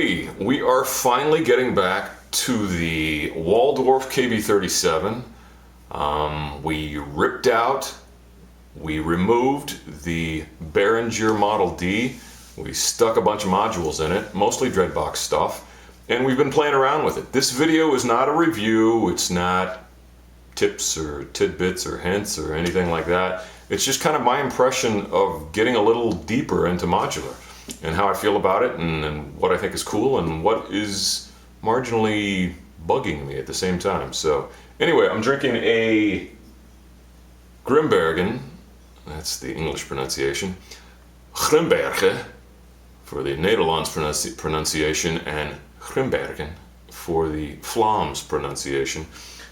Okay, we are finally getting back to the Waldorf KB37. We ripped out, we removed the Behringer Model D. We stuck a bunch of modules in it, mostly Dreadbox stuff, and we've been playing around with it. This video is not a review, it's not tips or tidbits or hints or anything like that. It's just kind of my impression of getting a little deeper into modular and how I feel about it and what I think is cool and what is marginally bugging me at the same time. So anyway, I'm drinking a Grimbergen, that's the English pronunciation, Grimbergen for the Nederlands pronunciation, and Grimbergen for the Vlaams pronunciation.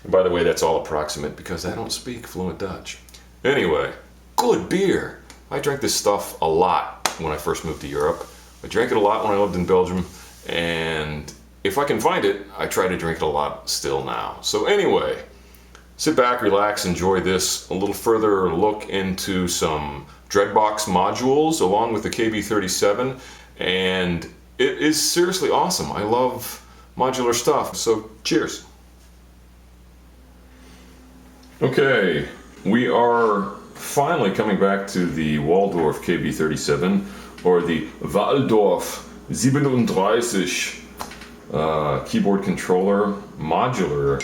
And by the way, that's all approximate because I don't speak fluent Dutch. Anyway, good beer. I drank this stuff a lot when I first moved to Europe. I drank it a lot when I lived in Belgium, and if I can find it, I try to drink it a lot still now. So anyway, sit back, relax, enjoy this, a little further look into some Dreadbox modules along with the KB37, and it is seriously awesome. I love modular stuff, so cheers. Okay, we are finally coming back to the Waldorf KB37, or the Waldorf 37 keyboard controller, modular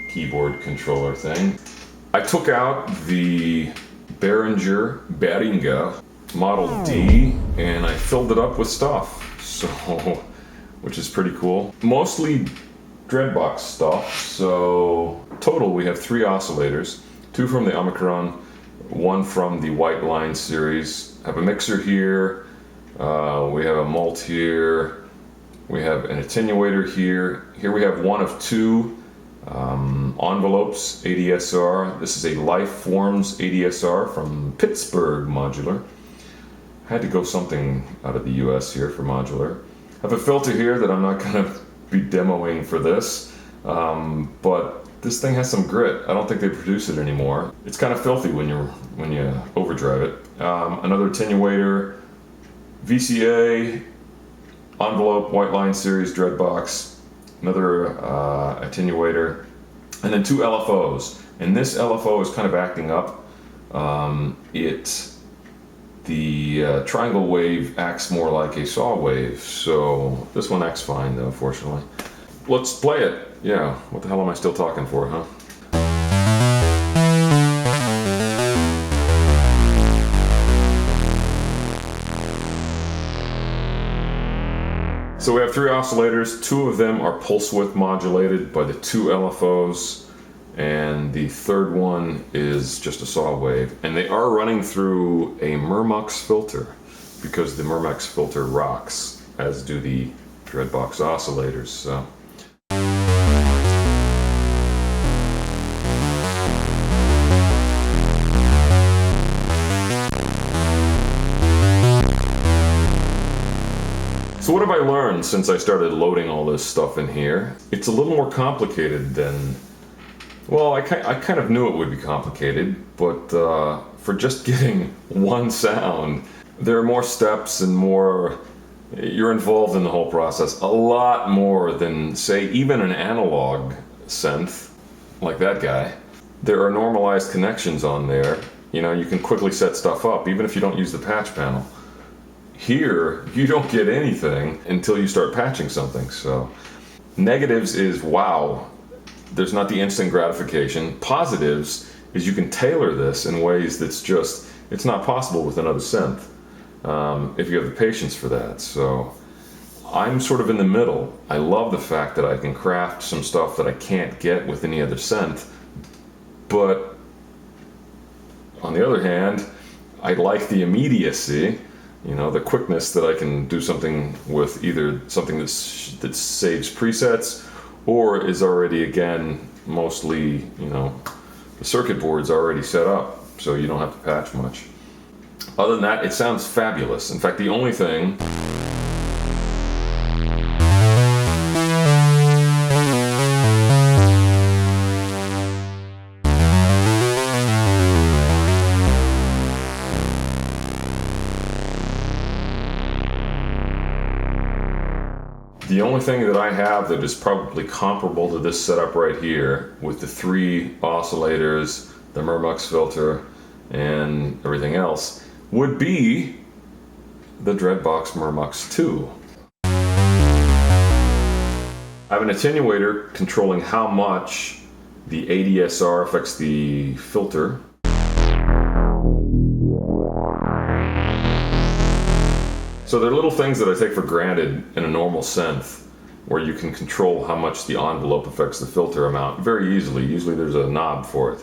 keyboard controller thing. I took out the Behringer Model D and I filled it up with stuff, so, which is pretty cool. Mostly Dreadbox stuff, so total we have 3 oscillators, 2 from the Omicron, 1 from the White Line series. I have a mixer here, we have a mult here, we have an attenuator here. Here we have 1 of 2 envelopes, ADSR. This is a Lifeforms ADSR from Pittsburgh Modular. Had to go something out of the US here for modular. I have a filter here that I'm not going to be demoing for this, but this thing has some grit. I don't think they produce it anymore. It's kind of filthy when you overdrive it. Another attenuator, VCA, envelope, White Line series, Dreadbox, another attenuator, and then 2 LFOs. And this LFO is kind of acting up. The triangle wave acts more like a saw wave, so this one acts fine though, fortunately. Let's play it. Yeah, what the hell am I still talking for, huh? So we have 3 oscillators, 2 of them are pulse width modulated by the 2 LFOs, and the third one is just a saw wave. And they are running through a Murmux filter, because the Murmux filter rocks, as do the Dreadbox oscillators. So what have I learned since I started loading all this stuff in here? It's a little more complicated than, well, I kind of knew it would be complicated, but for just getting one sound, there are more steps and more, you're involved in the whole process, a lot more than, say, even an analog synth, like that guy. There are normalized connections on there. You know, you can quickly set stuff up, even if you don't use the patch panel. Here, you don't get anything until you start patching something, so. Negatives is, wow, there's not the instant gratification. Positives is you can tailor this in ways that's just, it's not possible with another synth, if you have the patience for that. So I'm sort of in the middle. I love the fact that I can craft some stuff that I can't get with any other synth, but on the other hand, I like the immediacy. You know, the quickness that I can do something with, either something that saves presets or is already, again, mostly, you know, the circuit board's already set up, so you don't have to patch much. Other than that, it sounds fabulous. In fact, the only thing only thing that I have that is probably comparable to this setup right here, with the 3 oscillators, the Murmux filter, and everything else, would be the Dreadbox Murmux 2. I have an attenuator controlling how much the ADSR affects the filter. So they're little things that I take for granted in a normal synth, where you can control how much the envelope affects the filter amount very easily. Usually there's a knob for it.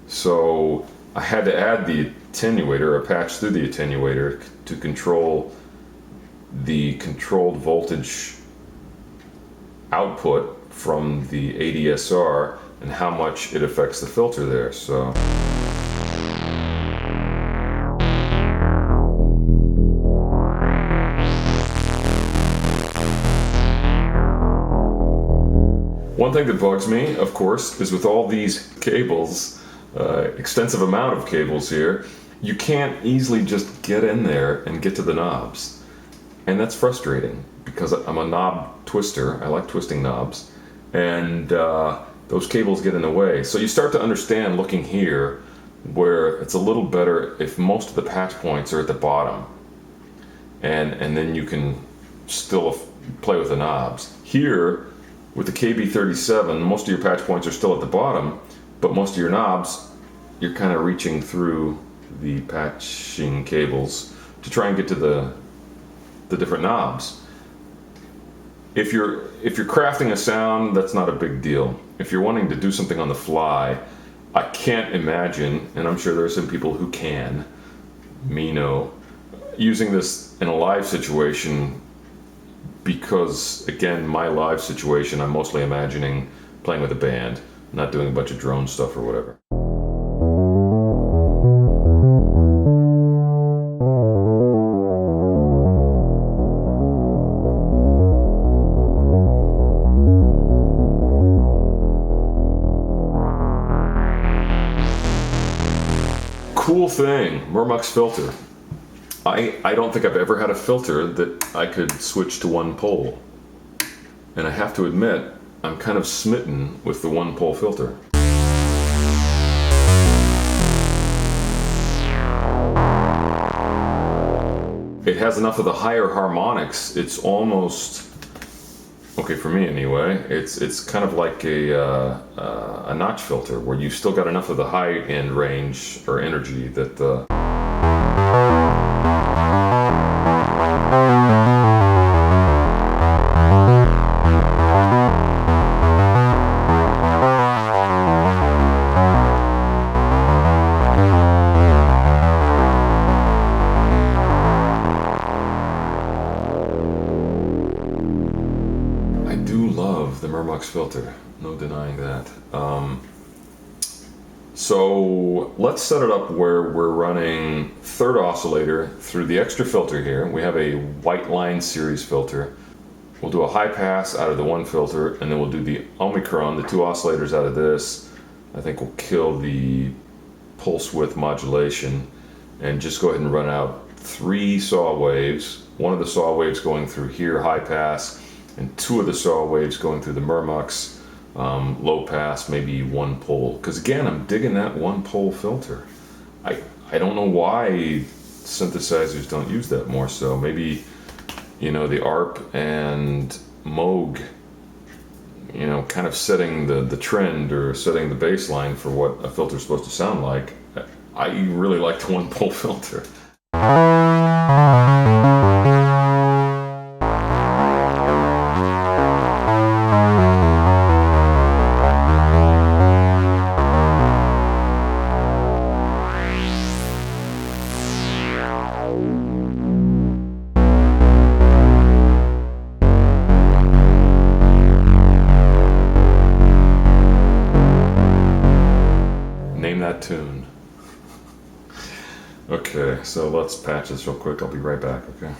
So I had to add the attenuator, a patch through the attenuator, to control the controlled voltage output from the ADSR and how much it affects the filter there. So one thing that bugs me, of course, is with all these cables, extensive amount of cables here, you can't easily just get in there and get to the knobs. And that's frustrating because I'm a knob twister. I like twisting knobs, and those cables get in the way. So you start to understand, looking here, where it's a little better if most of the patch points are at the bottom, and then you can still play with the knobs. Here, with the KB37, most of your patch points are still at the bottom, but most of your knobs, you're kind of reaching through the patching cables to try and get to the different knobs. If you're crafting a sound, that's not a big deal. If you're wanting to do something on the fly, I can't imagine, and I'm sure there are some people who can, me no, using this in a live situation, because again, my live situation, I'm mostly imagining playing with a band, not doing a bunch of drone stuff or whatever. Cool thing, Murmux filter. I don't think I've ever had a filter that I could switch to one pole. And I have to admit, I'm kind of smitten with the one pole filter. It has enough of the higher harmonics, it's almost, okay for me anyway, it's kind of like a notch filter where you still got enough of the high end range or energy that the Murmux filter, no denying that. So let's set it up where we're running third oscillator through the extra filter here. We have a white line series filter. We'll do a high pass out of the one filter, and then we'll do the Omicron, the 2 oscillators out of this. I think we'll kill the pulse width modulation and just go ahead and run out 3 saw waves. One of the saw waves going through here, high pass, and 2 of the saw waves going through the Murmux, low pass, maybe 1 pole. Because again, I'm digging that 1 pole filter. I don't know why synthesizers don't use that more so. Maybe, you know, the ARP and Moog, you know, kind of setting the trend or setting the baseline for what a filter is supposed to sound like. I really like the 1 pole filter. Name that tune. Okay, so let's patch this real quick. I'll be right back, okay?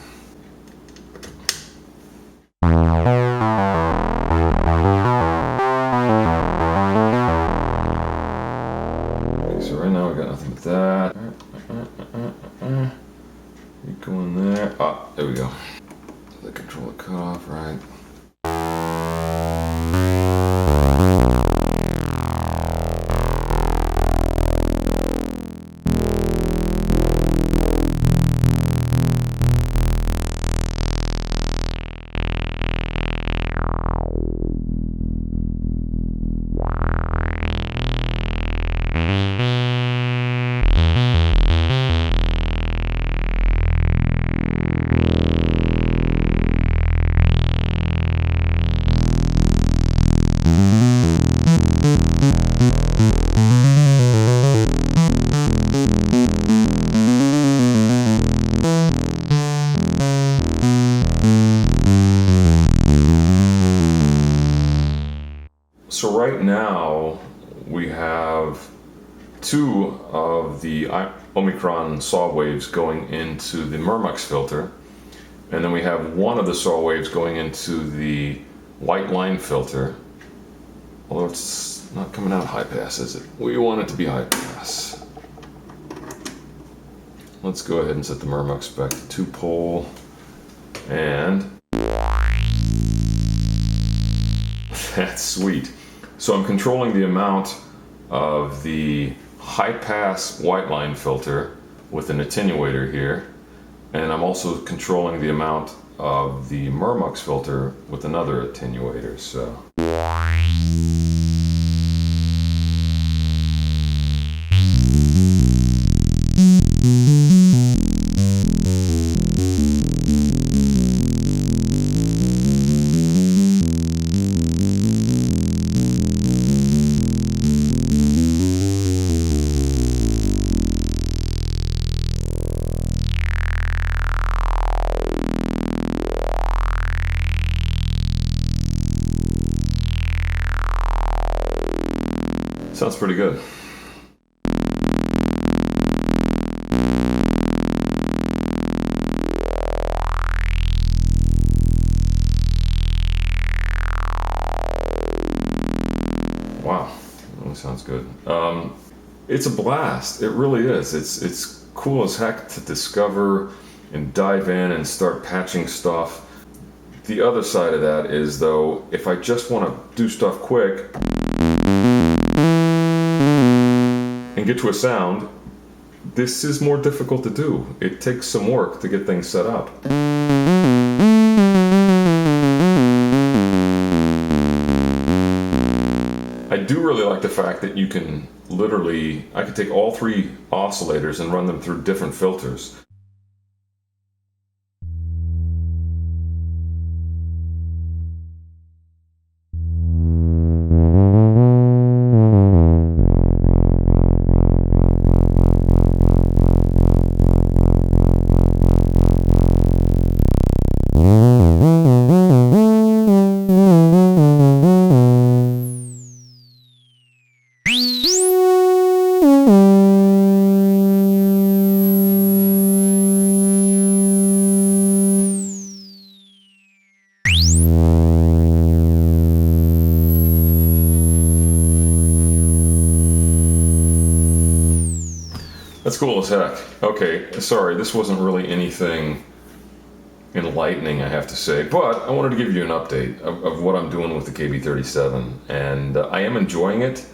Okay, so right now we got nothing but that. You go in there. Ah, there we go. The controller cut off, right? know, we have 2 of the Omicron saw waves going into the Murmux filter, and then we have 1 of the saw waves going into the white line filter, although it's not coming out high pass, is it? We want it to be high pass. Let's go ahead and set the Murmux back to 2 pole, and that's sweet. So I'm controlling the amount of the high pass white line filter with an attenuator here, and I'm also controlling the amount of the Murmux filter with another attenuator. So sounds pretty good. Wow, really sounds good. It's a blast. It really is. It's cool as heck to discover and dive in and start patching stuff. The other side of that is, though, if I just want to do stuff quick and get to a sound, this is more difficult to do. It takes some work to get things set up. I do really like the fact that you can literally, I could take all 3 oscillators and run them through different filters. That's cool as heck. Okay, sorry, this wasn't really anything enlightening, I have to say, but I wanted to give you an update of what I'm doing with the KB37, and I am enjoying it.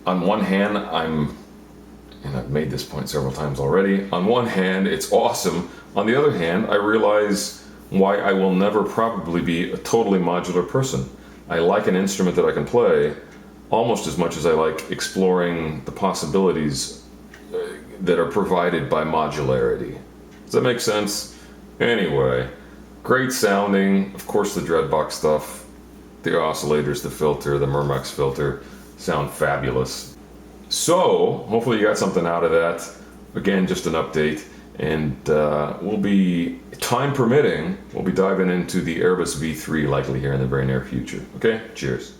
On one hand, and I've made this point several times already, on one hand, it's awesome. On the other hand, I realize why I will never probably be a totally modular person. I like an instrument that I can play almost as much as I like exploring the possibilities that are provided by modularity. Does that make sense? Anyway, great sounding. Of course, the Dreadbox stuff, the oscillators, the filter, the Murmux filter sound fabulous. So, hopefully you got something out of that. Again, just an update. And we'll be, time permitting, we'll be diving into the Airbus V3 likely here in the very near future. Okay, cheers.